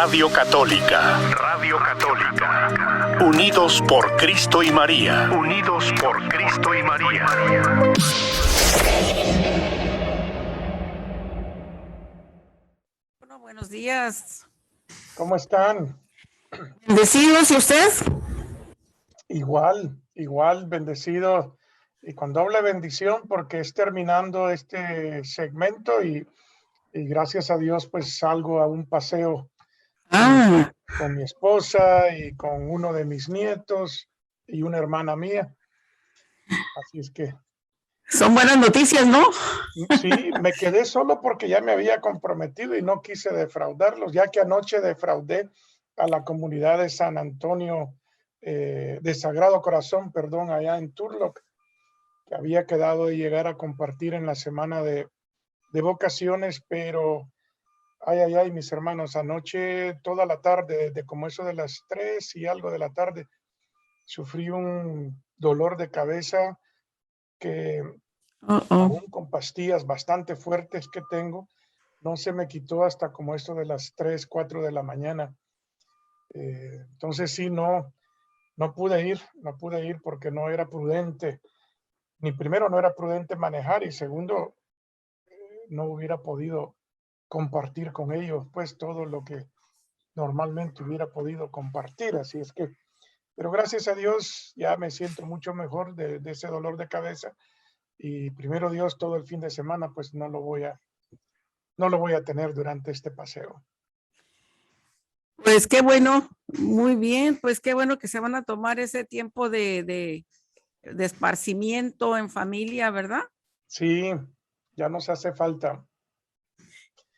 Radio Católica. Radio Católica. Unidos por Cristo y María. Unidos por Cristo y María. Bueno, buenos días. ¿Cómo están? Bendecidos, ¿y usted? Igual, bendecido. Y cuando habla bendición, porque es terminando este segmento y gracias a Dios, pues salgo a un paseo con mi esposa y con uno de mis nietos y una hermana mía. Así es que... Son buenas noticias, ¿no? Sí, me quedé solo porque ya me había comprometido y no quise defraudarlos, ya que anoche defraudé a la comunidad de San Antonio, de Sagrado Corazón, perdón, allá en Turlock, que había quedado de llegar a compartir en la semana de vocaciones, pero ay, mis hermanos, anoche toda la tarde, desde como eso de las 3 y algo de la tarde, sufrí un dolor de cabeza que aún con pastillas bastante fuertes que tengo, no se me quitó hasta como esto de las 3, 4 de la mañana. Entonces sí, no pude ir porque no era prudente. Ni primero no era prudente manejar y segundo, no hubiera podido compartir con ellos pues todo lo que normalmente hubiera podido compartir. Así es que, pero gracias a Dios ya me siento mucho mejor de ese dolor de cabeza y primero Dios todo el fin de semana pues no lo voy a tener durante este paseo. Pues qué bueno, muy bien, pues qué bueno que se van a tomar ese tiempo de esparcimiento en familia, ¿verdad? Sí, ya nos hace falta.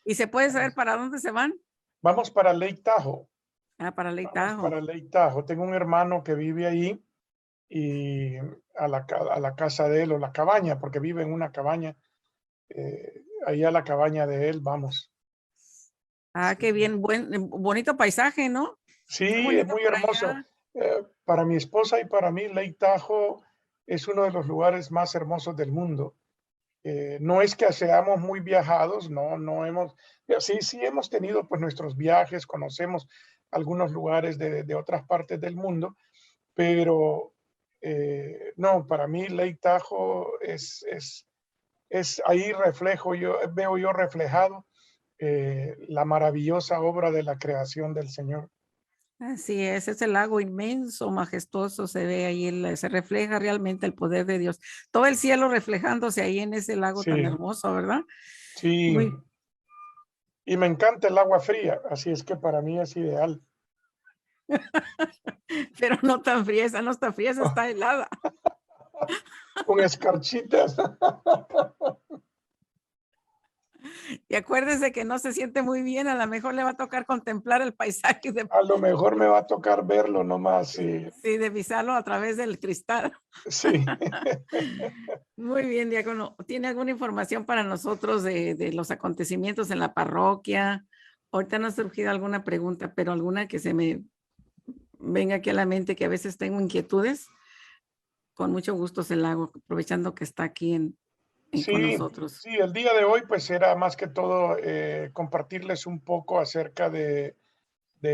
¿Y se puede saber para dónde se van? Vamos para Lake Tahoe. Para Lake Vamos Tahoe. para Lake Tahoe. Tengo un hermano que vive ahí y a la casa de él o la cabaña, porque vive en una cabaña. Ahí a la cabaña de él vamos. Qué bien, bonito paisaje, ¿no? Sí, Está es muy por hermoso. allá. Para mi esposa y para mí, Lake Tahoe es uno de los lugares más hermosos del mundo. No es que seamos muy viajados, no hemos, sí hemos tenido pues nuestros viajes, conocemos algunos lugares de otras partes del mundo, pero no, para mí Lake Tahoe es ahí veo yo reflejado la maravillosa obra de la creación del Señor. Así es el lago inmenso, majestuoso, se ve ahí, se refleja realmente el poder de Dios. Todo el cielo reflejándose ahí en ese lago tan Sí, hermoso, ¿verdad? sí. Y me encanta el agua fría, así es que para mí es ideal. Pero no tan fría, esa no está fría, esa está helada. Con escarchitas. Y acuérdese que no se siente muy bien, a lo mejor le va a tocar contemplar el paisaje A lo mejor me va a tocar verlo nomás. Sí. Sí, divisarlo a través del cristal. Sí. Muy bien, diácono. ¿Tiene alguna información para nosotros de los acontecimientos en la parroquia? Ahorita no ha surgido alguna pregunta, pero alguna que se me venga aquí a la mente, que a veces tengo inquietudes. Con mucho gusto se la hago, aprovechando que está aquí con nosotros. Sí, el día de hoy pues era más que todo compartirles un poco acerca de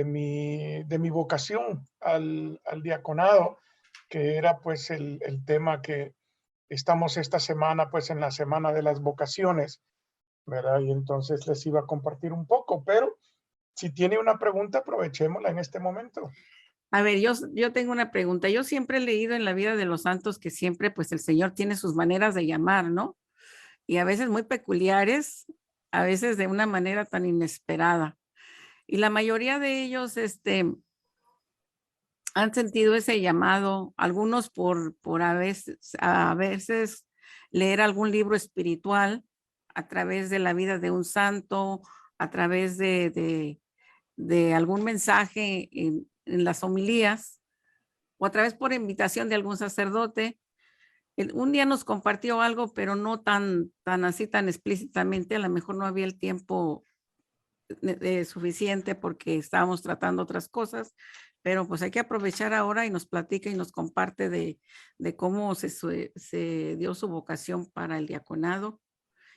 mi vocación al diaconado, que era pues el tema que estamos esta semana pues en la semana de las vocaciones, ¿verdad? Y entonces les iba a compartir un poco, pero si tiene una pregunta, aprovechémosla en este momento. A ver, yo tengo una pregunta. Yo siempre he leído en la vida de los santos que siempre pues el Señor tiene sus maneras de llamar, ¿no? Y a veces muy peculiares, a veces de una manera tan inesperada. Y la mayoría de ellos han sentido ese llamado, algunos por a veces leer algún libro espiritual a través de la vida de un santo, a través de algún mensaje en las homilías, o a través por invitación de algún sacerdote. Un día nos compartió algo, pero no tan así, tan explícitamente. A lo mejor no había el tiempo suficiente porque estábamos tratando otras cosas, pero pues hay que aprovechar ahora y nos platica y nos comparte de cómo se dio su vocación para el diaconado.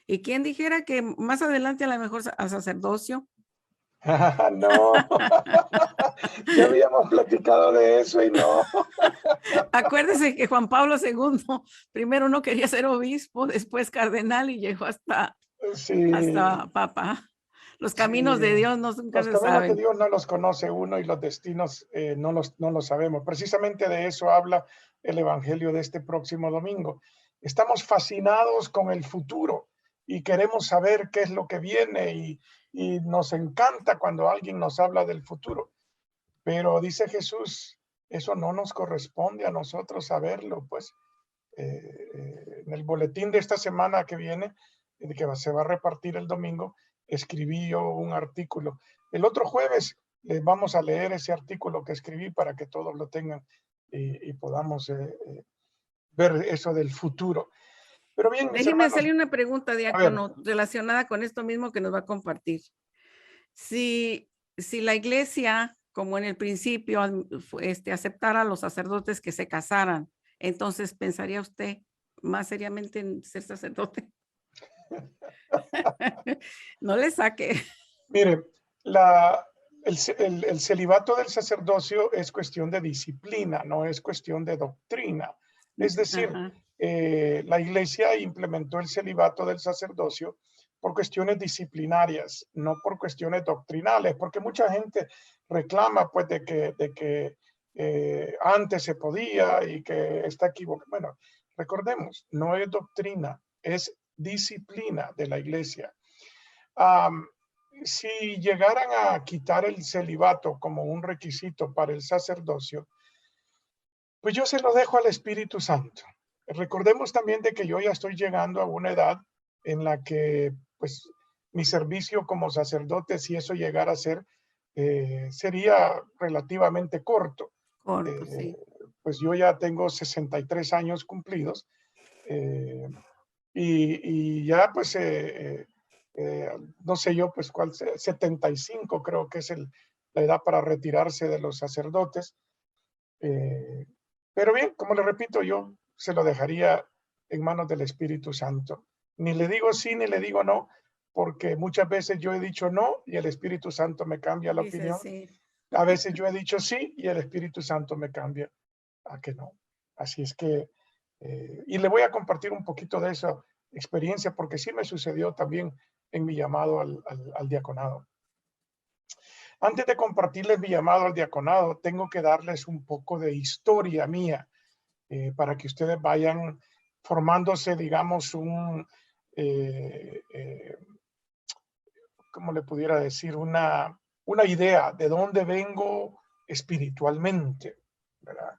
Y quién dijera que más adelante a lo mejor al sacerdocio. No, ya habíamos platicado de eso y no. Acuérdese que Juan Pablo II primero no quería ser obispo, después cardenal y llegó Sí, hasta papa. Los caminos de sí. Dios nunca Los se caminos de saben. Dios no los conoce uno y los destinos no los sabemos. Precisamente de eso habla el Evangelio de este próximo domingo. Estamos fascinados con el futuro y queremos saber qué es lo que viene y nos encanta cuando alguien nos habla del futuro. Pero dice Jesús, eso no nos corresponde a nosotros saberlo, pues en el boletín de esta semana que viene, que se va a repartir el domingo, escribí yo un artículo. El otro jueves les vamos a leer ese artículo que escribí para que todos lo tengan y podamos ver eso del futuro. Pero bien, mis Déjeme hermanos, hacerle una pregunta, a ver, diácono, relacionada con esto mismo que nos va a compartir. Si la iglesia, como en el principio, aceptara a los sacerdotes que se casaran, entonces, ¿pensaría usted más seriamente en ser sacerdote? No le saque. mire, el celibato del sacerdocio es cuestión de disciplina, no es cuestión de doctrina. Es decir, Ajá, la iglesia implementó el celibato del sacerdocio por cuestiones disciplinarias, no por cuestiones doctrinales, porque mucha gente reclama pues de que antes se podía y que está equivocado. Bueno, recordemos, no es doctrina, es disciplina de la iglesia. Um, si llegaran a quitar el celibato como un requisito para el sacerdocio, pues yo se lo dejo al Espíritu Santo. Recordemos también de que yo ya estoy llegando a una edad en la que, pues, mi servicio como sacerdote, si eso llegara a ser, sería relativamente corto. corto, Eh, sí. pues yo ya tengo 63 años cumplidos eh, y ya pues no sé yo pues cuál, 75 creo que es la edad para retirarse de los sacerdotes. Eh, pero bien, como le repito, yo se lo dejaría en manos del Espíritu Santo. Ni le digo sí ni le digo no, porque muchas veces yo he dicho no y el Espíritu Santo me cambia la Dice opinión. sí. A veces yo he dicho sí y el Espíritu Santo me cambia a que no. Así es que, y le voy a compartir un poquito de esa experiencia porque sí me sucedió también en mi llamado al diaconado. Antes de compartirles mi llamado al diaconado, tengo que darles un poco de historia mía para que ustedes vayan formándose, digamos, eh, eh, ¿cómo le pudiera decir? Una idea de dónde vengo espiritualmente, ¿verdad?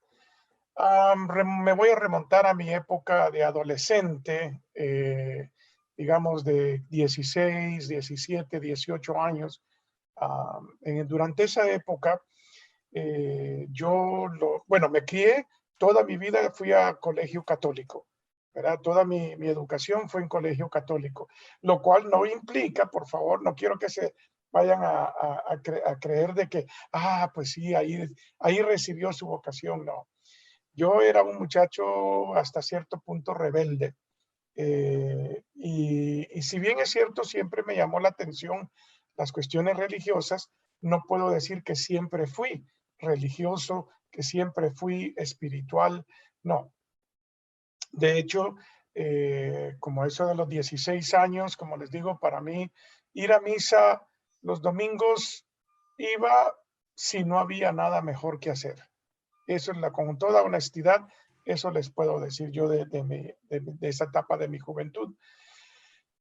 Me voy a remontar a mi época de adolescente, digamos de 16, 17, 18 años. Durante esa época, bueno, me crié, toda mi vida fui a colegio católico, ¿verdad? Toda mi educación fue en colegio católico, lo cual no implica, por favor, no quiero que se vayan a creer de que, pues sí, ahí recibió su vocación, no. Yo era un muchacho hasta cierto punto rebelde. Y si bien es cierto, siempre me llamó la atención las cuestiones religiosas, no puedo decir que siempre fui religioso, que siempre fui espiritual, no. De hecho, como eso de los 16 años, como les digo, para mí ir a misa los domingos iba si no había nada mejor que hacer. Eso es con toda honestidad, eso les puedo decir yo de esa etapa de mi juventud.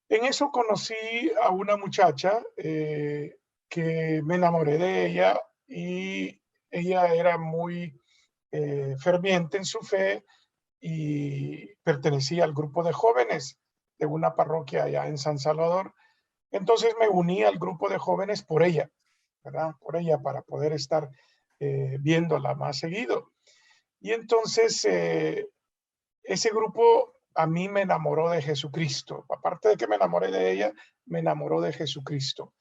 En eso conocí a una muchacha que me enamoré de ella y ella era muy ferviente en su fe y pertenecía al grupo de jóvenes de una parroquia allá en San Salvador. Entonces me uní al grupo de jóvenes por ella, ¿verdad? Por ella para poder estar viéndola más seguido. Y entonces ese grupo a mí me enamoró de Jesucristo. Aparte de que me enamoré de ella, me enamoró de Jesucristo.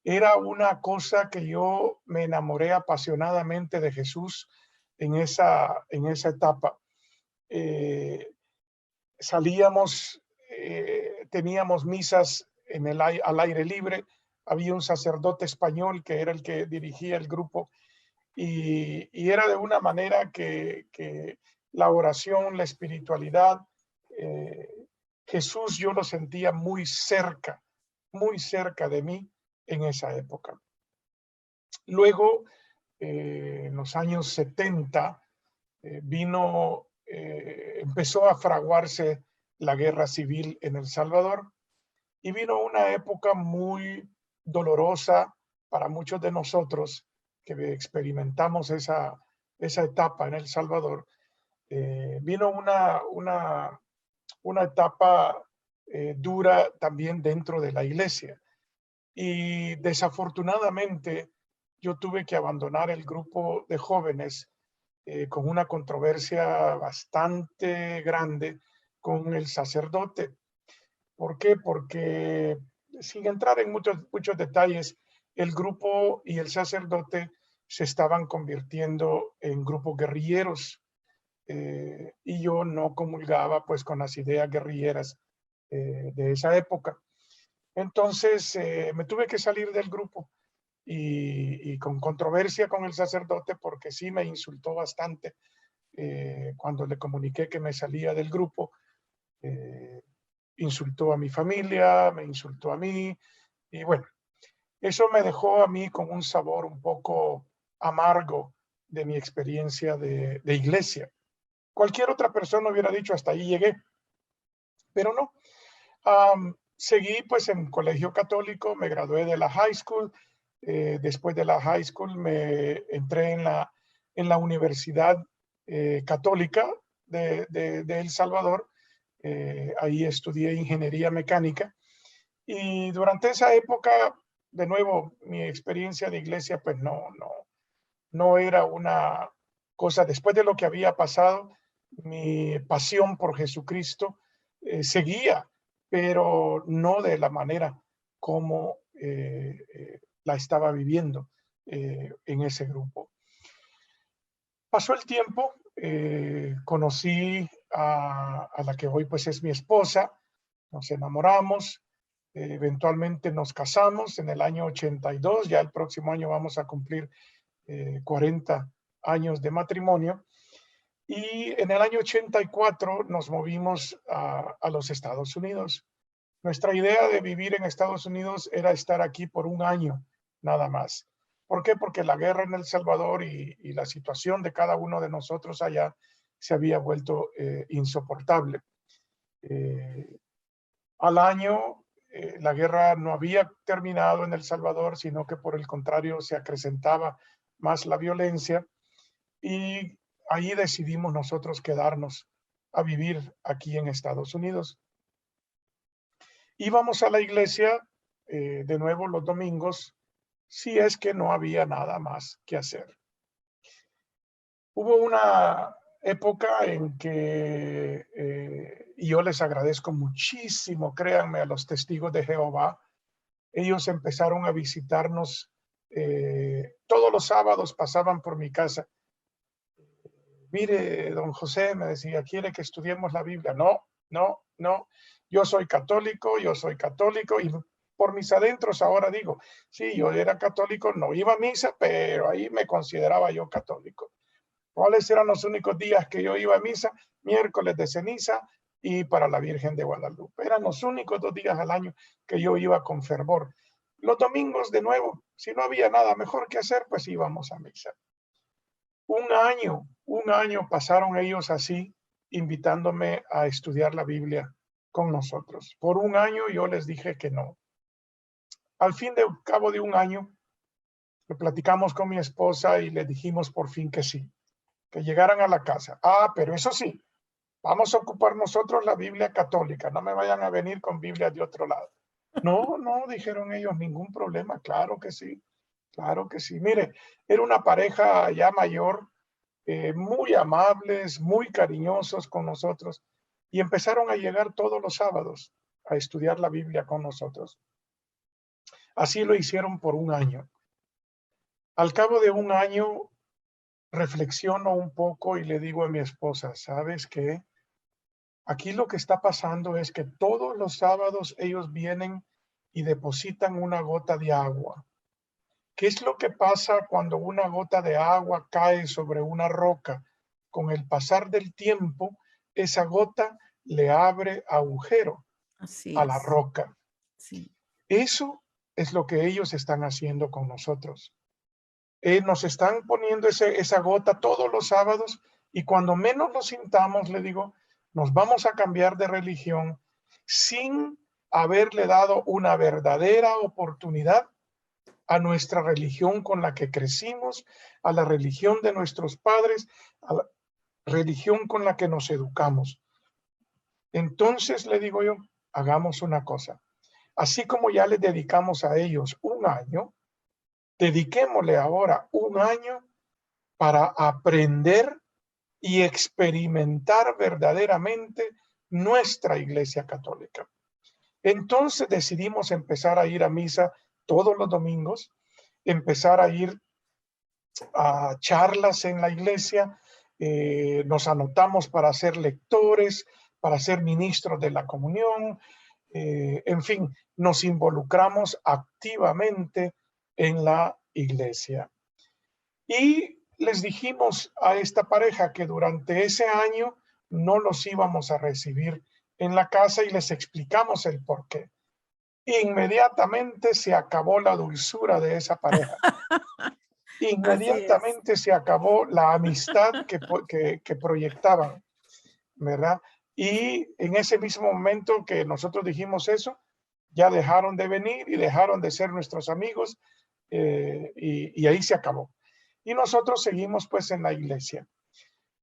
Era una cosa que yo me enamoré apasionadamente de Jesús en esa etapa. Eh, salíamos, teníamos misas al aire libre, había un sacerdote español que era el que dirigía el grupo y era de una manera que la oración, la espiritualidad, Jesús yo lo sentía muy cerca de mí en esa época. Luego, en los años 70, empezó a fraguarse la guerra civil en El Salvador y vino una época muy dolorosa para muchos de nosotros que experimentamos esa etapa en El Salvador. Vino una etapa dura también dentro de la iglesia. Y desafortunadamente yo tuve que abandonar el grupo de jóvenes con una controversia bastante grande con el sacerdote. ¿Por qué? Porque sin entrar en muchos detalles, el grupo y el sacerdote se estaban convirtiendo en grupos guerrilleros y yo no comulgaba pues con las ideas guerrilleras de esa época. Entonces me tuve que salir del grupo y con controversia con el sacerdote porque sí me insultó bastante cuando le comuniqué que me salía del grupo. Insultó a mi familia, me insultó a mí y bueno, eso me dejó a mí con un sabor un poco amargo de mi experiencia de iglesia. Cualquier otra persona hubiera dicho hasta ahí llegué, pero no. Seguí pues en colegio católico, me gradué de la high school. Después de la high school me entré en la Universidad Católica de El Salvador. Ahí estudié ingeniería mecánica y durante esa época, de nuevo, mi experiencia de iglesia pues no era una cosa, después de lo que había pasado, mi pasión por Jesucristo seguía, pero no de la manera como la estaba viviendo en ese grupo. Pasó el tiempo, conocí a la que hoy pues es mi esposa, nos enamoramos, eventualmente nos casamos en el año 82, ya el próximo año vamos a cumplir 40 años de matrimonio. Y en el año 84 nos movimos a los Estados Unidos. Nuestra idea de vivir en Estados Unidos era estar aquí por un año nada más. ¿Por qué? Porque la guerra en El Salvador y la situación de cada uno de nosotros allá se había vuelto insoportable. Al año, la guerra no había terminado en El Salvador, sino que por el contrario se acrecentaba más la violencia y ahí decidimos nosotros quedarnos a vivir aquí en Estados Unidos. Íbamos a la iglesia de nuevo los domingos, si es que no había nada más que hacer. Hubo una época en que, y yo les agradezco muchísimo, créanme, a los testigos de Jehová, ellos empezaron a visitarnos todos los sábados, pasaban por mi casa. Mire, don José, me decía, ¿quiere que estudiemos la Biblia? No, yo soy católico y por mis adentros ahora digo, sí, yo era católico, no iba a misa, pero ahí me consideraba yo católico. ¿Cuáles eran los únicos días que yo iba a misa? Miércoles de ceniza y para la Virgen de Guadalupe. Eran los únicos 2 días al año que yo iba con fervor. Los domingos, de nuevo, si no había nada mejor que hacer, pues íbamos a misa. Un año pasaron ellos así, invitándome a estudiar la Biblia con nosotros. Por un año yo les dije que no. Al cabo de un año, lo platicamos con mi esposa y le dijimos por fin que sí, que llegaran a la casa. Pero eso sí, vamos a ocupar nosotros la Biblia católica, no me vayan a venir con Biblia de otro lado. No, dijeron ellos, ningún problema, claro que sí. Mire, era una pareja ya mayor, muy amables, muy cariñosos con nosotros y empezaron a llegar todos los sábados a estudiar la Biblia con nosotros. Así lo hicieron por un año. Al cabo de un año, reflexiono un poco y le digo a mi esposa, ¿sabes qué? Aquí lo que está pasando es que todos los sábados ellos vienen y depositan una gota de agua. ¿Qué es lo que pasa cuando una gota de agua cae sobre una roca? Con el pasar del tiempo, esa gota le abre agujero Así a la es. roca. Sí. Eso es lo que ellos están haciendo con nosotros. Nos están poniendo esa gota todos los sábados y cuando menos lo sintamos, le digo, nos vamos a cambiar de religión sin haberle dado una verdadera oportunidad a nuestra religión con la que crecimos, a la religión de nuestros padres, a la religión con la que nos educamos. Entonces, le digo yo, hagamos una cosa. Así como ya les dedicamos a ellos un año, dediquémosle ahora un año para aprender y experimentar verdaderamente nuestra Iglesia Católica. Entonces decidimos empezar a ir a misa todos los domingos, empezar a ir a charlas en la iglesia, nos anotamos para ser lectores, para ser ministros de la comunión, en fin, nos involucramos activamente en la iglesia. Y les dijimos a esta pareja que durante ese año no los íbamos a recibir en la casa y les explicamos el por qué. Inmediatamente se acabó la dulzura de esa pareja. Inmediatamente se acabó la amistad que proyectaban, ¿verdad? Y en ese mismo momento que nosotros dijimos eso, ya dejaron de venir y dejaron de ser nuestros amigos y ahí se acabó. Y nosotros seguimos pues en la iglesia.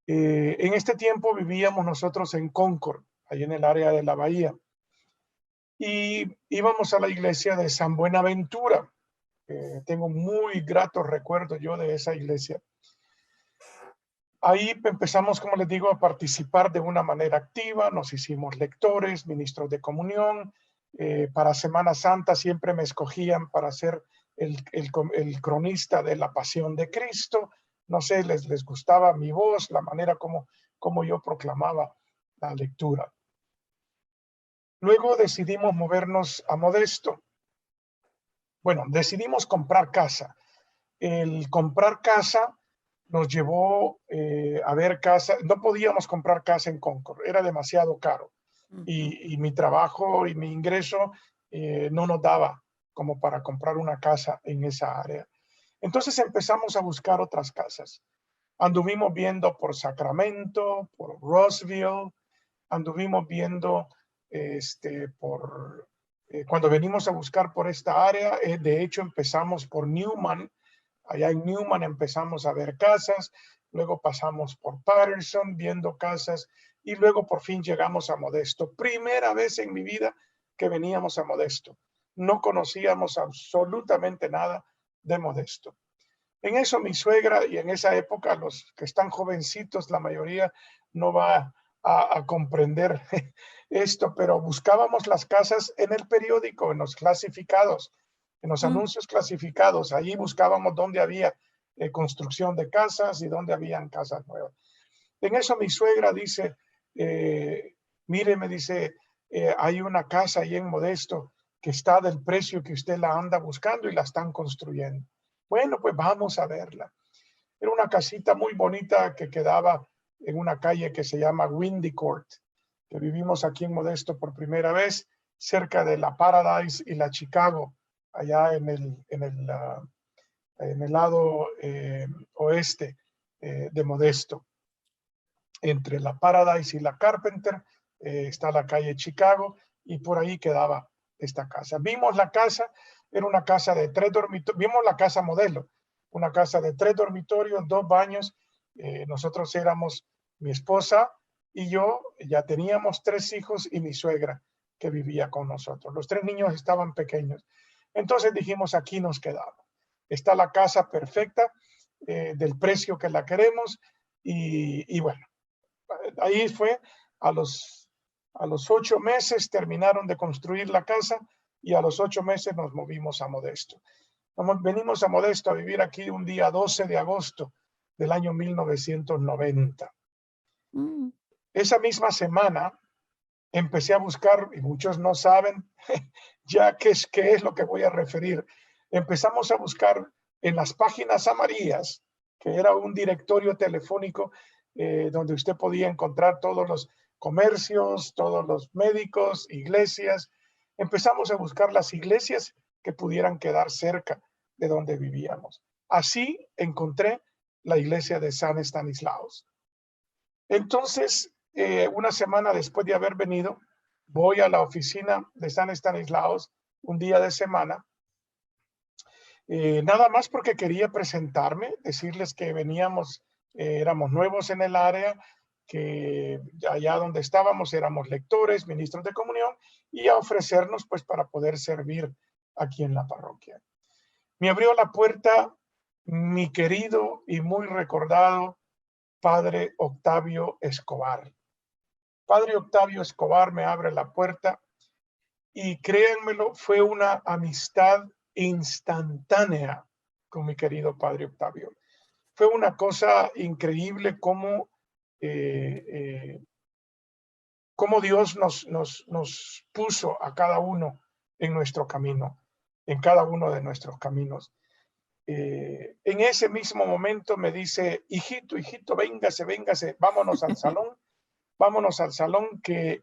En este tiempo vivíamos nosotros en Concord, ahí en el área de la Bahía. Y íbamos a la iglesia de San Buenaventura. Tengo muy gratos recuerdos yo de esa iglesia. Ahí empezamos, como les digo, a participar de una manera activa. Nos hicimos lectores, ministros de comunión. Para Semana Santa siempre me escogían para ser el cronista de la Pasión de Cristo. No sé, les gustaba mi voz, la manera como yo proclamaba la lectura. Luego decidimos movernos a Modesto. Bueno, decidimos comprar casa. El comprar casa nos llevó a ver casa. No podíamos comprar casa en Concord, era demasiado caro. Y mi trabajo y mi ingreso no nos daba como para comprar una casa en esa área. Entonces empezamos a buscar otras casas. Anduvimos viendo por Sacramento, por Roseville, anduvimos viendo cuando venimos a buscar por esta área, de hecho empezamos por Newman. Allá en Newman empezamos a ver casas, luego pasamos por Patterson viendo casas y luego por fin llegamos a Modesto. Primera vez en mi vida que veníamos a Modesto. No conocíamos absolutamente nada de Modesto. En eso mi suegra, y en esa época los que están jovencitos, la mayoría no va a comprender esto, pero buscábamos las casas en el periódico, en los clasificados, en los anuncios clasificados. Allí buscábamos dónde había construcción de casas y dónde habían casas nuevas. En eso mi suegra dice, mire, me dice, hay una casa ahí en Modesto que está del precio que usted la anda buscando y la están construyendo. Bueno, pues vamos a verla. Era una casita muy bonita que quedaba en una calle que se llama Windy Court, que vivimos aquí en Modesto por primera vez, cerca de la Paradise y la Chicago, allá en el lado oeste de Modesto. Entre la Paradise y la Carpenter está la calle Chicago y por ahí quedaba esta casa. Vimos la casa, era una casa de 3 dormitorios, vimos la casa modelo, una casa de 3 dormitorios, 2 baños. Nosotros éramos mi esposa y yo, ya teníamos 3 hijos y mi suegra que vivía con nosotros. Los 3 niños estaban pequeños. Entonces dijimos, aquí nos quedamos. Está la casa perfecta, del precio que la queremos y bueno, ahí fue a los 8 meses terminaron de construir la casa y a los 8 meses nos movimos a Modesto. Venimos a Modesto a vivir aquí un día 12 de agosto del año 1990. Esa misma semana empecé a buscar, y muchos no saben, ya que qué es lo que voy a referir. Empezamos a buscar en las páginas amarillas, que era un directorio telefónico donde usted podía encontrar todos los comercios, todos los médicos, iglesias. Empezamos a buscar las iglesias que pudieran quedar cerca de donde vivíamos. Así encontré la iglesia de San Estanislaos. Entonces, una semana después de haber venido, voy a la oficina de San Estanislaos un día de semana, nada más porque quería presentarme, decirles que veníamos, éramos nuevos en el área, que allá donde estábamos éramos lectores, ministros de comunión, y a ofrecernos pues para poder servir aquí en la parroquia. Me abrió la puerta mi querido y muy recordado Padre Octavio Escobar. Padre Octavio Escobar me abre la puerta y créanmelo, fue una amistad instantánea con mi querido Padre Octavio. Fue una cosa increíble cómo Dios nos puso a cada uno en nuestro camino, en cada uno de nuestros caminos. En ese mismo momento me dice, hijito, véngase, vámonos al salón que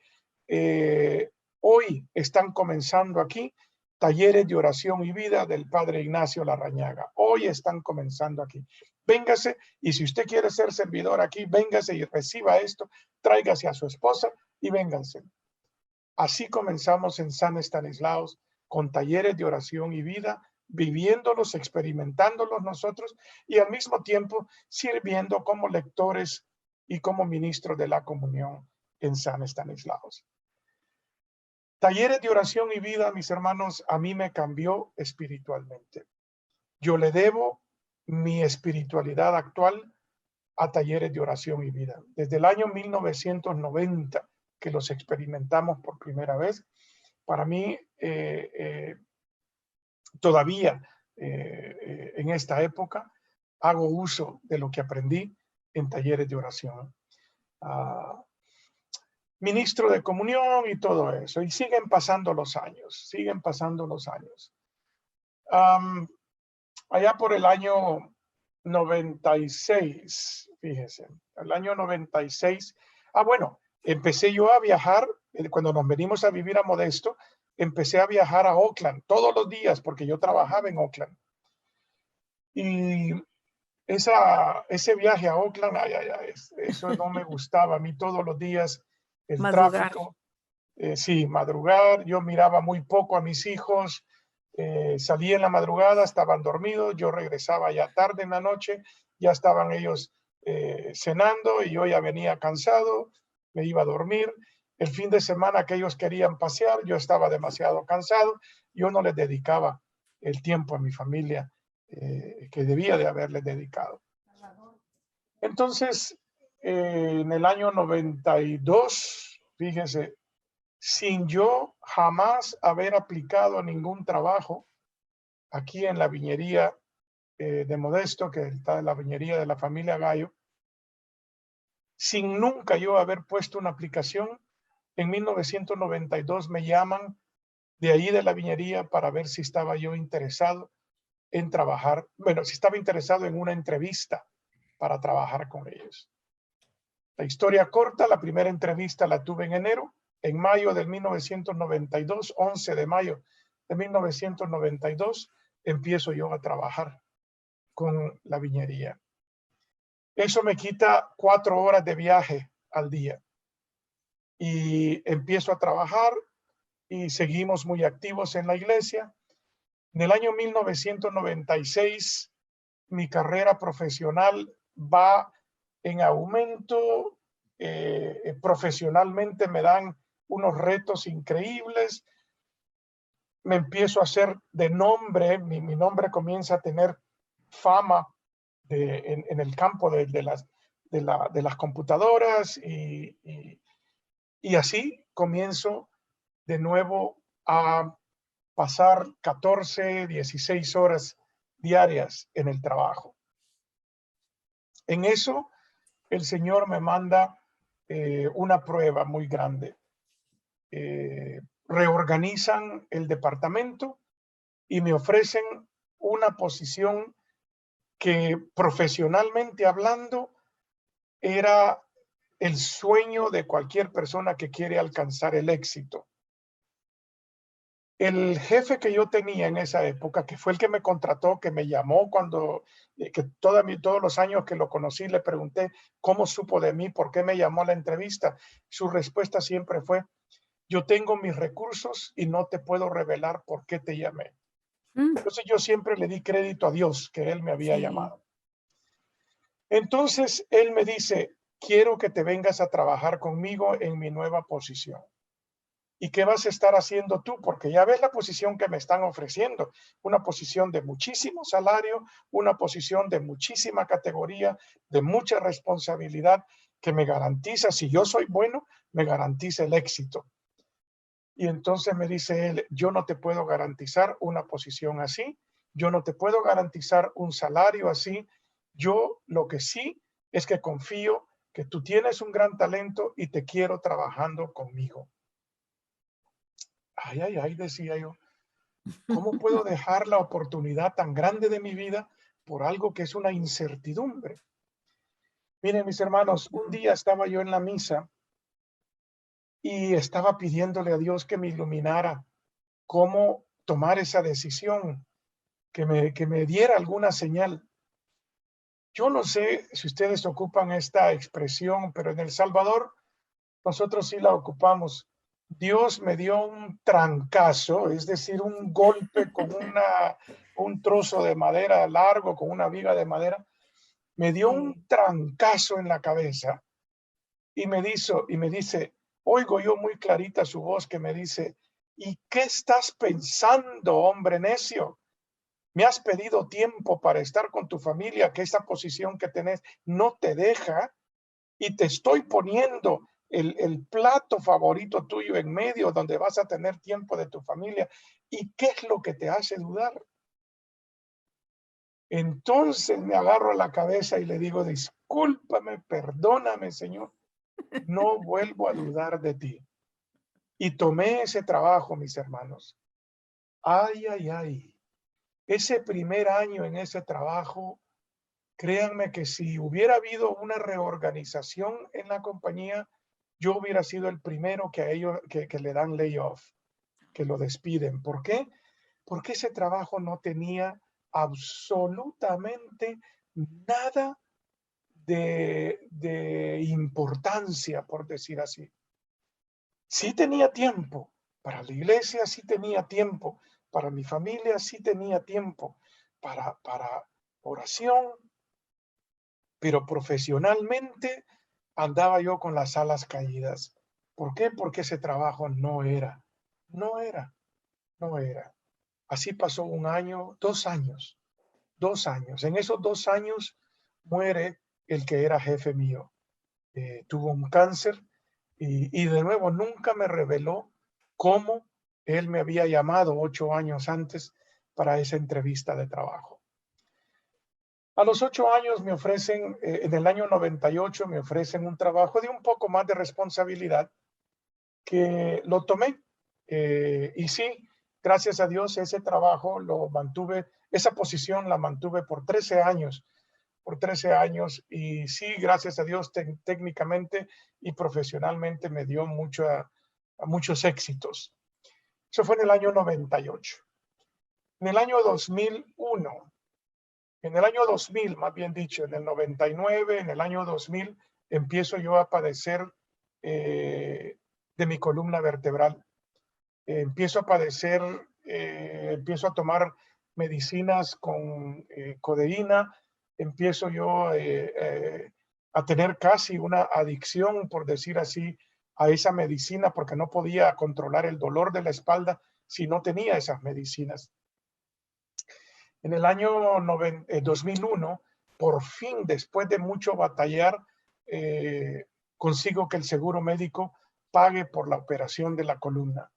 hoy están comenzando aquí talleres de oración y vida del Padre Ignacio Larrañaga. Hoy están comenzando aquí. Véngase, y si usted quiere ser servidor aquí, véngase y reciba esto, tráigase a su esposa y vénganse. Así comenzamos en San Estanislaos con talleres de oración y vida, viviéndolos, experimentándolos nosotros y al mismo tiempo sirviendo como lectores y como ministros de la comunión en San Estanislaos. Talleres de oración y vida, mis hermanos, a mí me cambió espiritualmente. Yo le debo mi espiritualidad actual a talleres de oración y vida. Desde el año 1990 que los experimentamos por primera vez, para mí todavía en esta época hago uso de lo que aprendí en talleres de oración. Ministro de comunión y todo eso. Y siguen pasando los años, allá por el año 96, fíjese, el año 96. Bueno, empecé yo a viajar, cuando nos venimos a vivir a Modesto, empecé a viajar a Oakland todos los días porque yo trabajaba en Oakland. Y ese viaje a Oakland, eso no me gustaba. A mí todos los días el Madrugar. tráfico, sí, madrugar. Yo miraba muy poco a mis hijos. Salía en la madrugada, estaban dormidos. Yo regresaba ya tarde en la noche, ya estaban ellos cenando y yo ya venía cansado, me iba a dormir. El fin de semana que ellos querían pasear, yo estaba demasiado cansado. Yo no les dedicaba el tiempo a mi familia que debía de haberles dedicado. Entonces, en el año 92, fíjense, sin yo jamás haber aplicado ningún trabajo aquí en la viñería de Modesto, que está en la viñería de la familia Gallo, sin nunca yo haber puesto una aplicación, en 1992 me llaman de ahí de la viñería para ver si estaba yo interesado en trabajar, bueno, si estaba interesado en una entrevista para trabajar con ellos. La historia corta, la primera entrevista la tuve en enero. En mayo de 1992, 11 de mayo de 1992, empiezo yo a trabajar con la viñería. Eso me quita 4 horas de viaje al día. Y empiezo a trabajar y seguimos muy activos en la iglesia. En el año 1996, mi carrera profesional va en aumento. Profesionalmente me dan unos retos increíbles. Me empiezo a hacer de nombre, mi nombre comienza a tener fama en el campo de las computadoras y así comienzo de nuevo a pasar 14, 16 horas diarias en el trabajo. En eso, el Señor me manda una prueba muy grande. reorganizan el departamento y me ofrecen una posición que profesionalmente hablando era el sueño de cualquier persona que quiere alcanzar el éxito. El jefe que yo tenía en esa época, que fue el que me contrató, que me llamó cuando, que todos los años que lo conocí, le pregunté cómo supo de mí, por qué me llamó a la entrevista. Su respuesta siempre fue: yo tengo mis recursos y no te puedo revelar por qué te llamé. Entonces yo siempre le di crédito a Dios que Él me había Sí. llamado. Entonces Él me dice: quiero que te vengas a trabajar conmigo en mi nueva posición. ¿Y qué vas a estar haciendo tú? Porque ya ves la posición que me están ofreciendo, una posición de muchísimo salario, una posición de muchísima categoría, de mucha responsabilidad, que me garantiza, si yo soy bueno, me garantiza el éxito. Y entonces me dice él: yo no te puedo garantizar una posición así, yo no te puedo garantizar un salario así. Yo lo que sí es que confío que tú tienes un gran talento y te quiero trabajando conmigo. Ay, ay, ay, decía yo, ¿cómo puedo dejar la oportunidad tan grande de mi vida por algo que es una incertidumbre? Miren, mis hermanos, un día estaba yo en la misa y estaba pidiéndole a Dios que me iluminara cómo tomar esa decisión, que me diera alguna señal. Yo no sé si ustedes ocupan esta expresión, pero en El Salvador nosotros sí la ocupamos. Dios me dio un trancazo, es decir, un golpe con un trozo de madera largo, con una viga de madera. Me dio un Sí. trancazo en la cabeza y me dice, oigo yo muy clarita su voz que me dice: ¿y qué estás pensando, hombre necio? Me has pedido tiempo para estar con tu familia, que esa posición que tenés no te deja, y te estoy poniendo el plato favorito tuyo en medio donde vas a tener tiempo de tu familia. ¿Y qué es lo que te hace dudar? Entonces me agarro a la cabeza y le digo: discúlpame, perdóname, Señor, no vuelvo a dudar de ti. Y tomé ese trabajo, mis hermanos. Ay, ay, ay. Ese primer año en ese trabajo, créanme que si hubiera habido una reorganización en la compañía, yo hubiera sido el primero que a ellos que le dan layoff, que lo despiden. ¿Por qué? Porque ese trabajo no tenía absolutamente nada de importancia, por decir así. Sí tenía tiempo para la iglesia, sí tenía tiempo para mi familia, sí tenía tiempo para oración, pero profesionalmente andaba yo con las alas caídas. ¿Por qué? Porque ese trabajo no era, no era, no era. Así pasó un año, 2 años, 2 años. En esos 2 años muere el que era jefe mío. Tuvo un cáncer y de nuevo nunca me reveló cómo él me había llamado 8 años antes para esa entrevista de trabajo. A los 8 años me ofrecen, en el año 98, me ofrecen un trabajo de un poco más de responsabilidad, que lo tomé. Y sí, gracias a Dios, ese trabajo lo mantuve, esa posición la mantuve por 13 años, y sí, gracias a Dios, técnicamente y profesionalmente me dio muchos éxitos. Eso fue en el año 98. En el año 2001, en el año 2000, más bien dicho, en el 99, en el año 2000, empiezo yo a padecer de mi columna vertebral. Empiezo a padecer, empiezo a tomar medicinas con codeína, empiezo yo a tener casi una adicción, por decir así, a esa medicina, porque no podía controlar el dolor de la espalda si no tenía esas medicinas. En el año 2001, por fin, después de mucho batallar, consigo que el seguro médico pague por la operación de la columna.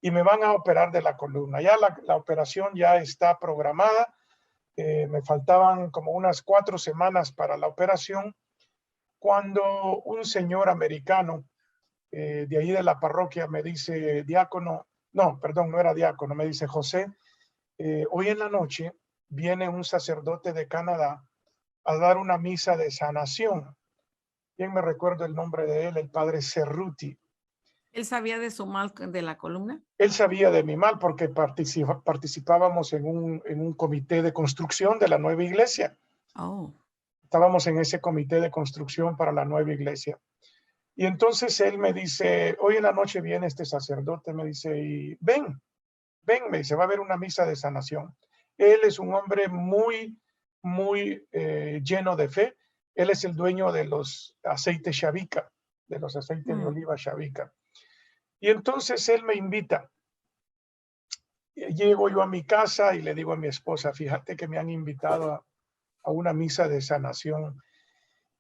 Y me van a operar de la columna. Ya la operación ya está programada. Me faltaban como unas 4 semanas para la operación, cuando un señor americano de ahí de la parroquia me dice: diácono, no, perdón, no era diácono, me dice, José, hoy en la noche viene un sacerdote de Canadá a dar una misa de sanación. Bien me recuerdo el nombre de él, el padre Cerruti. ¿Él sabía de su mal de la columna? Él sabía de mi mal porque participábamos en un comité de construcción de la nueva iglesia. Oh, Estábamos en ese comité de construcción para la nueva iglesia. Y entonces él me dice, hoy en la noche viene este sacerdote, me dice, y ven, me dice, va a haber una misa de sanación. Él es un hombre muy, muy lleno de fe. Él es el dueño de los aceites Shavika, de los aceites de oliva Shavika. Y entonces él me invita. Llego yo a mi casa y le digo a mi esposa, fíjate que me han invitado a una misa de sanación.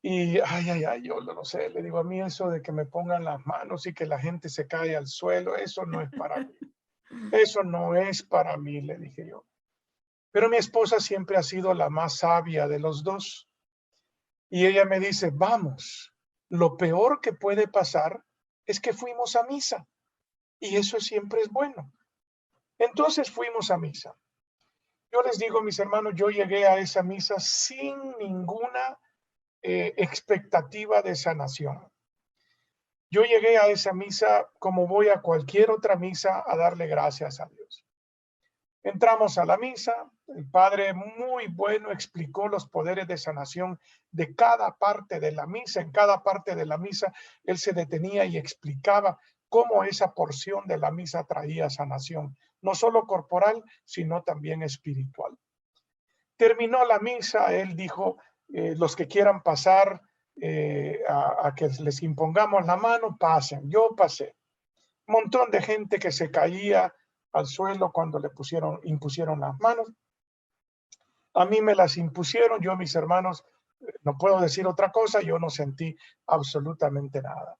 Y, yo no sé, le digo a mí eso de que me pongan las manos y que la gente se cae al suelo, eso no es para mí. Eso no es para mí, le dije yo. Pero mi esposa siempre ha sido la más sabia de los dos. Y ella me dice, vamos, lo peor que puede pasar es que fuimos a misa. Y eso siempre es bueno. Entonces fuimos a misa. Yo les digo, mis hermanos, yo llegué a esa misa sin ninguna expectativa de sanación. Yo llegué a esa misa como voy a cualquier otra misa a darle gracias a Dios. Entramos a la misa, el padre muy bueno explicó los poderes de sanación de cada parte de la misa. En cada parte de la misa él se detenía y explicaba cómo esa porción de la misa traía sanación, no solo corporal, sino también espiritual. Terminó la misa, él dijo, los que quieran pasar a que les impongamos la mano, pasen. Yo pasé. Un montón de gente que se caía al suelo cuando le impusieron las manos. A mí me las impusieron, yo, mis hermanos, no puedo decir otra cosa, yo no sentí absolutamente nada.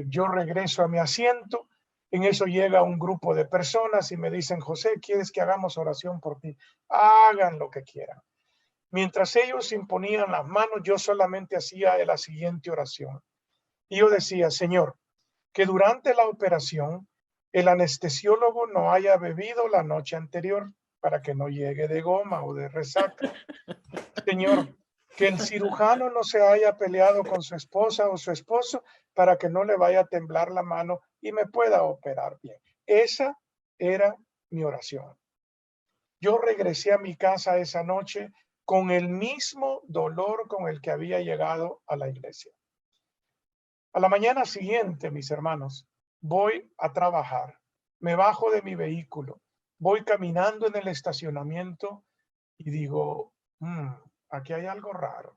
Yo regreso a mi asiento, en eso llega un grupo de personas y me dicen, José, ¿quieres que hagamos oración por ti? Hagan lo que quieran. Mientras ellos imponían las manos, yo solamente hacía la siguiente oración. Y yo decía, Señor, que durante la operación el anestesiólogo no haya bebido la noche anterior para que no llegue de goma o de resaca. Señor, que el cirujano no se haya peleado con su esposa o su esposo para que no le vaya a temblar la mano y me pueda operar bien. Esa era mi oración. Yo regresé a mi casa esa noche con el mismo dolor con el que había llegado a la iglesia. A la mañana siguiente, mis hermanos, voy a trabajar. Me bajo de mi vehículo, voy caminando en el estacionamiento y digo, aquí hay algo raro.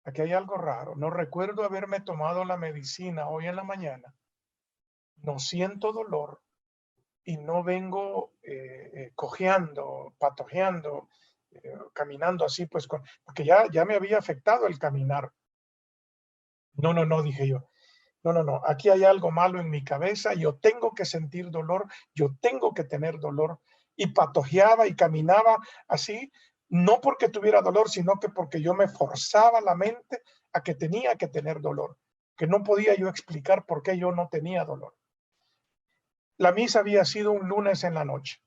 Aquí hay algo raro. No recuerdo haberme tomado la medicina hoy en la mañana. No siento dolor y no vengo cojeando, patojeando, caminando así, pues, porque ya me había afectado el caminar. No, dije yo. No, aquí hay algo malo en mi cabeza, yo tengo que sentir dolor, yo tengo que tener dolor. Y patojeaba y caminaba así, no porque tuviera dolor, sino que porque yo me forzaba la mente a que tenía que tener dolor, que no podía yo explicar por qué yo no tenía dolor. La misa había sido un lunes en la noche.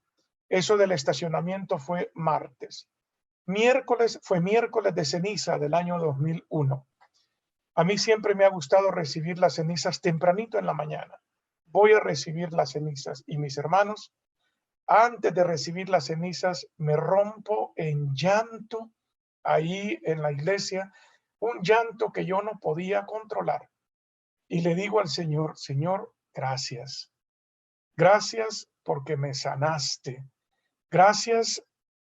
Eso del estacionamiento fue martes. Miércoles fue miércoles de ceniza del año 2001. A mí siempre me ha gustado recibir las cenizas tempranito en la mañana. Voy a recibir las cenizas y mis hermanos, antes de recibir las cenizas, me rompo en llanto ahí en la iglesia, un llanto que yo no podía controlar. Y le digo al Señor, Señor, gracias. Gracias porque me sanaste. Gracias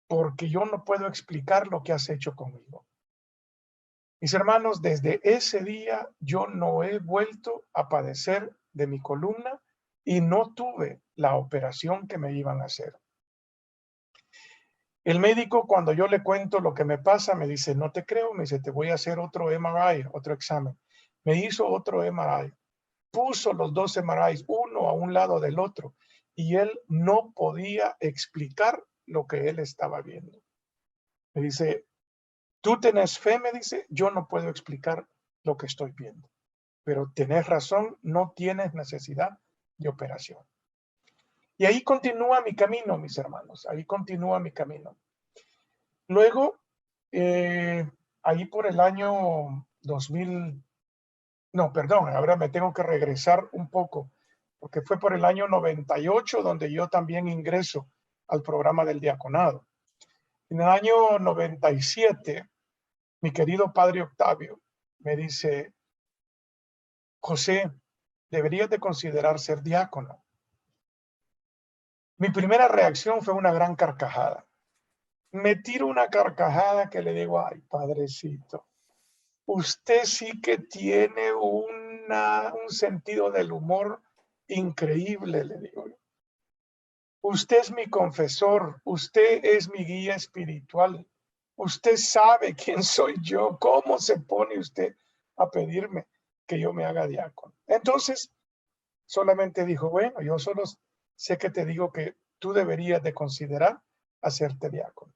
porque yo no puedo explicar lo que has hecho conmigo. Mis hermanos, desde ese día yo no he vuelto a padecer de mi columna y no tuve la operación que me iban a hacer. El médico, cuando yo le cuento lo que me pasa, me dice, no te creo, me dice, te voy a hacer otro MRI, otro examen. Me hizo otro MRI, puso los dos MRIs, uno a un lado del otro, y él no podía explicar lo que él estaba viendo. Me dice, tú tenés fe, me dice, yo no puedo explicar lo que estoy viendo, pero tenés razón, no tienes necesidad de operación. Y ahí continúa mi camino, mis hermanos, ahí continúa mi camino. Luego, ahí por el año 2000, no, perdón, ahora me tengo que regresar un poco, porque fue por el año 98 donde yo también ingreso al programa del diaconado. En el año 97, mi querido padre Octavio me dice, José, deberías de considerar ser diácono. Mi primera reacción fue una gran carcajada. Me tiro una carcajada que le digo, ay, padrecito, usted sí que tiene un sentido del humor increíble, le digo. Usted es mi confesor, usted es mi guía espiritual. Usted sabe quién soy yo, cómo se pone usted a pedirme que yo me haga diácono. Entonces, solamente dijo, bueno, yo solo sé que te digo que tú deberías de considerar hacerte diácono.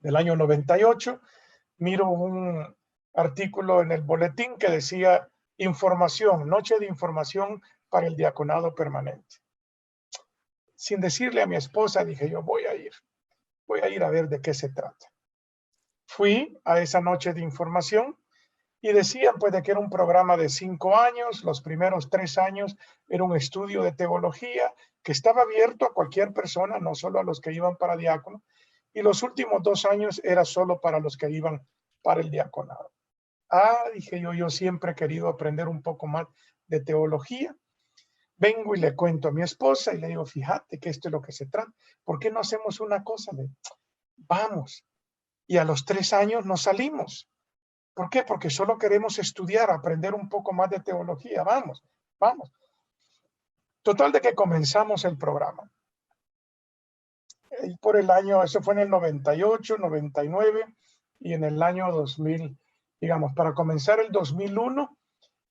Del año 98, miro un artículo en el boletín que decía información, noche de información para el diaconado permanente. Sin decirle a mi esposa, dije yo, voy a ir a ver de qué se trata. Fui a esa noche de información y decían pues de que era un programa de 5 años, los primeros 3 años era un estudio de teología que estaba abierto a cualquier persona, no solo a los que iban para diácono, y los últimos 2 años era solo para los que iban para el diaconado. Dije yo siempre he querido aprender un poco más de teología. Vengo y le cuento a mi esposa y le digo, fíjate que esto es lo que se trata. ¿Por qué no hacemos una cosa? Vamos. Y a los 3 años nos salimos. ¿Por qué? Porque solo queremos estudiar, aprender un poco más de teología. Vamos. Total de que comenzamos el programa. Y por el año, eso fue en el 98, 99 y en el año 2000, digamos, para comenzar el 2001,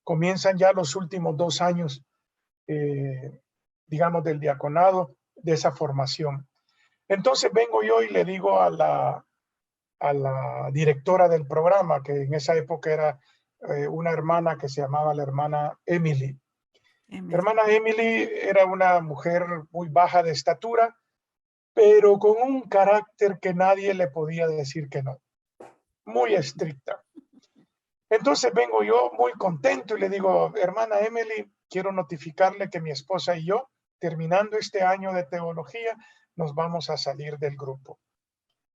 comienzan ya los últimos 2 años, digamos, del diaconado, de esa formación. Entonces vengo yo y le digo a la directora del programa, que en esa época era una hermana que se llamaba la hermana Emily. La hermana Emily era una mujer muy baja de estatura, pero con un carácter que nadie le podía decir que no. Muy estricta. Entonces vengo yo muy contento y le digo, hermana Emily, quiero notificarle que mi esposa y yo, terminando este año de teología, nos vamos a salir del grupo.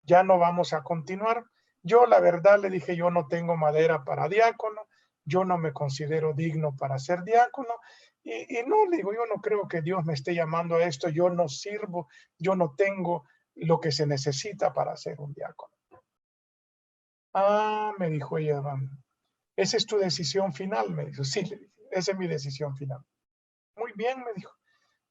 Ya no vamos a continuar. Yo, la verdad, le dije, yo no tengo madera para diácono, yo no me considero digno para ser diácono. Y no, le digo, yo no creo que Dios me esté llamando a esto, yo no sirvo, yo no tengo lo que se necesita para ser un diácono. Me dijo ella, ¿esa es tu decisión final? Me dijo, sí, le dije, esa es mi decisión final. Muy bien, me dijo,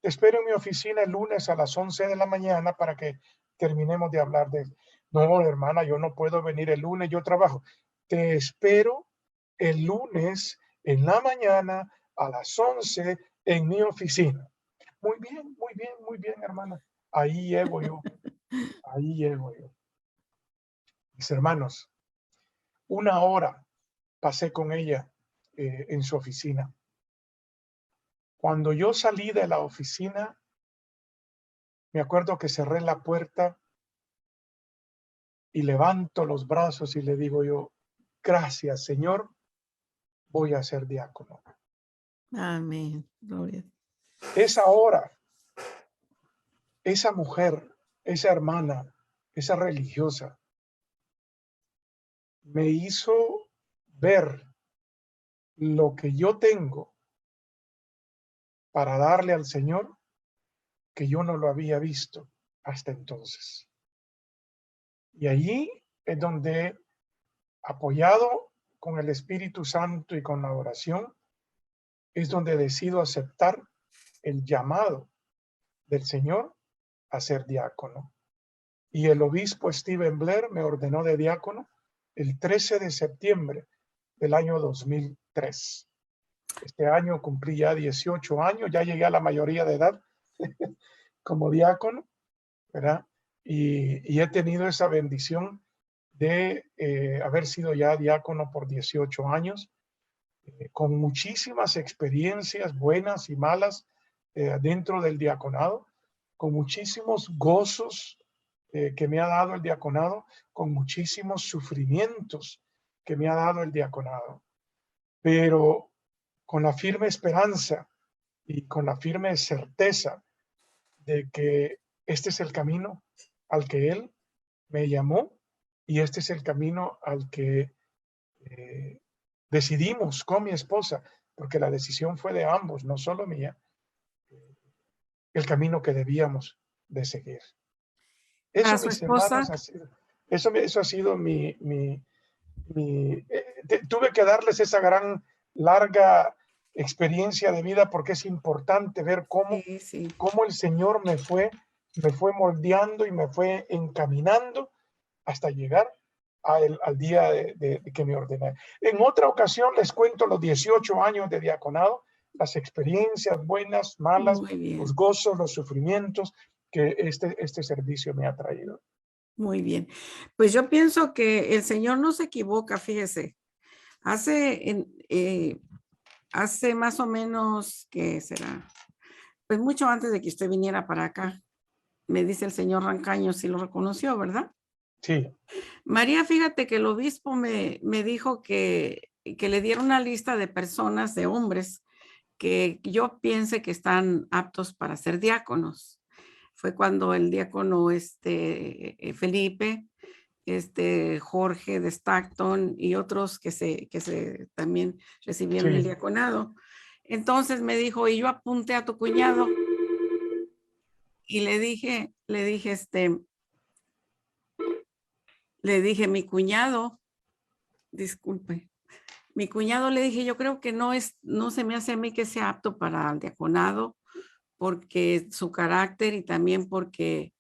te espero en mi oficina el lunes a las 11 de la mañana para que terminemos de hablar de... No, hermana, yo no puedo venir el lunes, yo trabajo. Te espero el lunes en la mañana a las 11 en mi oficina. Muy bien, hermana. Ahí llego yo. Mis hermanos, 1 hora pasé con ella en su oficina. Cuando yo salí de la oficina, me acuerdo que cerré la puerta y levanto los brazos y le digo yo, gracias, Señor, voy a ser diácono. Amén. Gloria. Esa hora, esa mujer, esa hermana, esa religiosa, me hizo ver lo que yo tengo para darle al Señor que yo no lo había visto hasta entonces. Y allí es donde, apoyado con el Espíritu Santo y con la oración, es donde decido aceptar el llamado del Señor a ser diácono. Y el obispo Stephen Blair me ordenó de diácono el 13 de septiembre del año 2003. Este año cumplí ya 18 años, ya llegué a la mayoría de edad como diácono, ¿verdad? Y he tenido esa bendición de haber sido ya diácono por 18 años, con muchísimas experiencias buenas y malas, dentro del diaconado, con muchísimos gozos que me ha dado el diaconado, con muchísimos sufrimientos que me ha dado el diaconado, pero con la firme esperanza y con la firme certeza de que este es el camino al que Él me llamó y este es el camino al que decidimos con mi esposa, porque la decisión fue de ambos, no solo mía, el camino que debíamos de seguir. A Eso, su mis esposa, hermanos, eso ha sido tuve que darles esa gran, larga experiencia de vida porque es importante ver cómo, sí, sí. cómo el Señor me fue moldeando y me fue encaminando hasta llegar al día de que me ordené. En otra ocasión les cuento los 18 años de diaconado, las experiencias buenas, malas, Muy los bien, gozos, los sufrimientos que este servicio me ha traído. muy bien. Pues yo pienso que el Señor no se equivoca, fíjese. Hace más o menos, ¿qué será? Pues mucho antes de que usted viniera para acá, me dice el señor Rancaño, si lo reconoció, ¿verdad? Sí, María, fíjate que el obispo me dijo que le diera una lista de personas, de hombres, que yo piense que están aptos para ser diáconos. Fue cuando el diácono Felipe, Jorge de Stockton y otros que también recibieron el sí. diaconado. Entonces me dijo, y yo apunté a tu cuñado y le dije, mi cuñado, disculpe, mi cuñado le dije, yo creo que no se me hace a mí que sea apto para el diaconado porque su carácter y también porque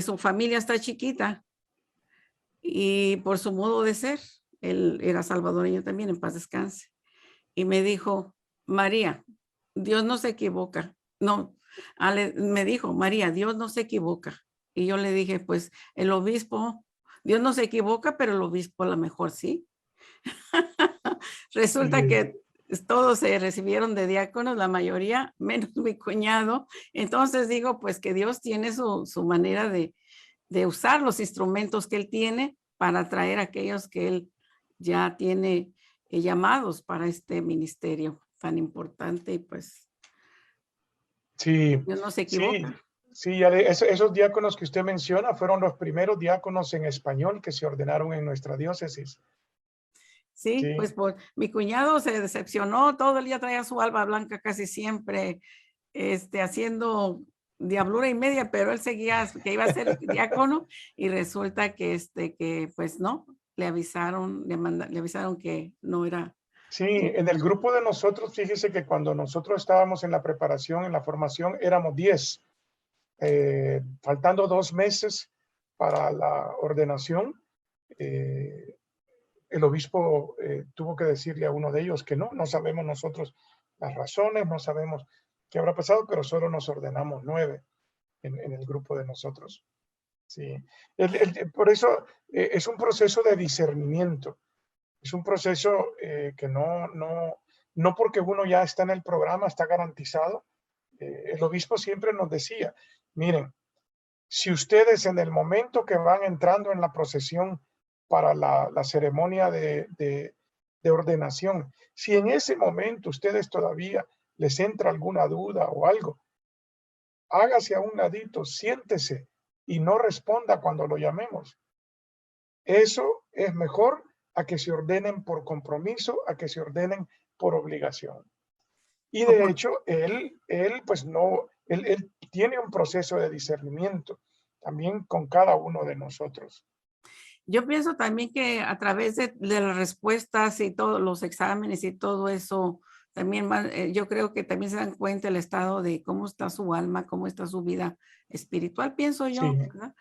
su familia está chiquita y por su modo de ser. Él era salvadoreño también, en paz descanse. Y me dijo, María, Dios no se equivoca. No, me dijo, María, Dios no se equivoca. Y yo le dije, pues el obispo, Dios no se equivoca, pero el obispo a lo mejor sí. Resulta Sí. que todos se recibieron de diáconos, la mayoría, menos mi cuñado. Entonces digo, pues que Dios tiene su manera de usar los instrumentos que él tiene para atraer a aquellos que él ya tiene llamados para este ministerio tan importante y pues Sí, Dios no se sí, equivoca. sí, esos diáconos que usted menciona fueron los primeros diáconos en español que se ordenaron en nuestra diócesis. Sí, Sí, pues mi cuñado se decepcionó, todo el día traía su alba blanca casi siempre, haciendo diablura y media, pero él seguía que iba a ser diácono y resulta que pues no, le avisaron que no era. sí, en el grupo de nosotros, fíjese que cuando nosotros estábamos en la preparación, en la formación, éramos 10, faltando 2 meses para la ordenación. El obispo tuvo que decirle a uno de ellos que no sabemos nosotros las razones, no sabemos qué habrá pasado, pero solo nos ordenamos 9 en el grupo de nosotros. Sí, por eso es un proceso de discernimiento, es un proceso que no porque uno ya está en el programa está garantizado. El obispo siempre nos decía, miren, si ustedes en el momento que van entrando en la procesión para la ceremonia de ordenación, si en ese momento ustedes todavía les entra alguna duda o algo, hágase a un ladito, siéntese y no responda cuando lo llamemos. Eso es mejor a que se ordenen por compromiso, a que se ordenen por obligación. Y O de por- hecho, él pues no, él tiene un proceso de discernimiento también con cada uno de nosotros. Yo pienso también que a través de las respuestas y todos los exámenes y todo eso, también yo creo que también se dan cuenta el estado de cómo está su alma, cómo está su vida espiritual, pienso yo, Sí, ¿verdad?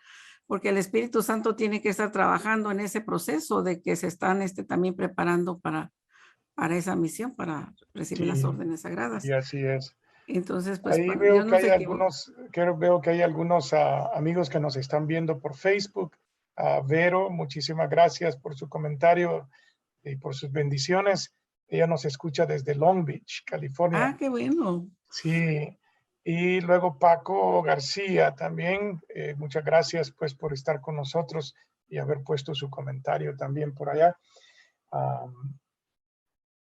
Porque el Espíritu Santo tiene que estar trabajando en ese proceso de que se están también preparando para esa misión, para recibir las sí, órdenes y sagradas. así es. Entonces, pues Ahí Dios veo que no hay se equivoca. algunos amigos que nos están viendo por Facebook. Vero, muchísimas gracias por su comentario y por sus bendiciones. Ella nos escucha desde Long Beach, California. Ah, qué bueno. Sí. Y luego Paco García también. Muchas gracias pues por estar con nosotros y haber puesto su comentario también por allá.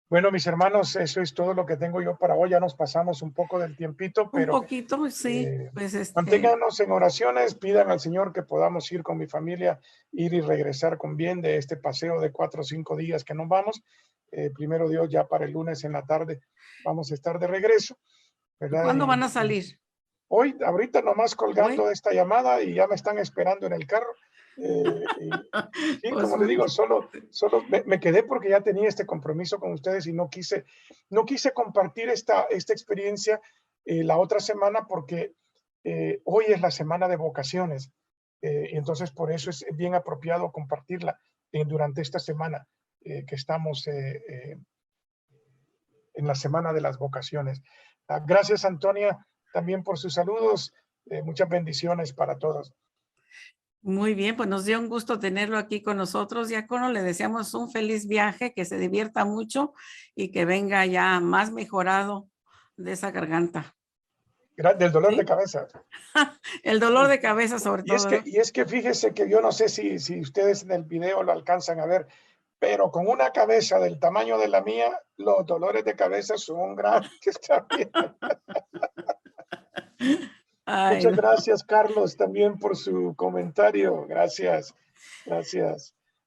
Bueno, mis hermanos, eso es todo lo que tengo yo para hoy. Ya nos pasamos un poco del tiempito, Un pero poquito, sí. Pues manténganos en oraciones, pidan al Señor que podamos ir con mi familia, ir y regresar con bien de este paseo de 4 o 5 días que nos vamos. Primero Dios, ya para el lunes en la tarde vamos a estar de regreso, ¿verdad? ¿cuándo van a salir? Hoy, ahorita nomás colgando ¿Hoy? esta llamada y ya me están esperando en el carro. Sí, Pues como le digo, solo me quedé porque ya tenía este compromiso con ustedes y no quise compartir esta experiencia la otra semana porque hoy es la semana de vocaciones y entonces por eso es bien apropiado compartirla durante esta semana que estamos en la semana de las vocaciones. Gracias, Antonia, también por sus saludos. Muchas bendiciones para todos. Muy bien, pues nos dio un gusto tenerlo aquí con nosotros, diácono. Le deseamos un feliz viaje, que se divierta mucho y que venga ya más mejorado de esa garganta. Del dolor ¿Sí? de cabeza. El dolor de cabeza sobre todo. Y es que fíjese que yo no sé si ustedes en el video lo alcanzan a ver, pero con una cabeza del tamaño de la mía, los dolores de cabeza son grandes también. Ay, Muchas no. gracias, Carlos, también por su comentario. Gracias.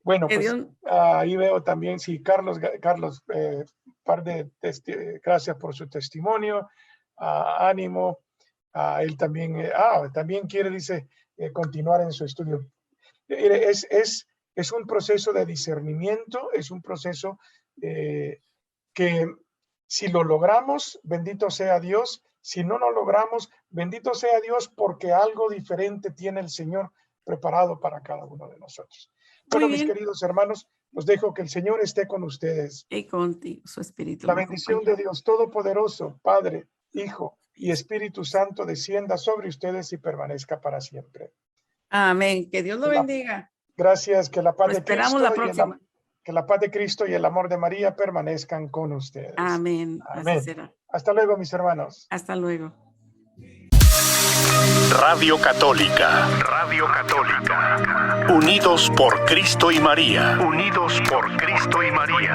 Bueno, Que pues Dios, ahí veo también, sí, Carlos, gracias por su testimonio. Ánimo. Él también, también quiere, dice, continuar en su estudio. Es un proceso de discernimiento, es un proceso que si lo logramos, bendito sea Dios. Si no lo logramos, bendito sea Dios porque algo diferente tiene el Señor preparado para cada uno de nosotros. Bueno, mis queridos hermanos, os dejo que el Señor esté con ustedes. y contigo, su espíritu. La bendición de Dios Todopoderoso, Padre, Hijo y Espíritu Santo descienda sobre ustedes y permanezca para siempre. Amén. Que Dios lo bendiga. Gracias, que la paz Lo de esperamos Cristo la próxima. que la paz de Cristo y el amor de María permanezcan con ustedes. Amén. Amén. Así será. Hasta luego, mis hermanos. Hasta luego. Radio Católica. Radio Católica. Unidos por Cristo y María. Unidos por Cristo y María.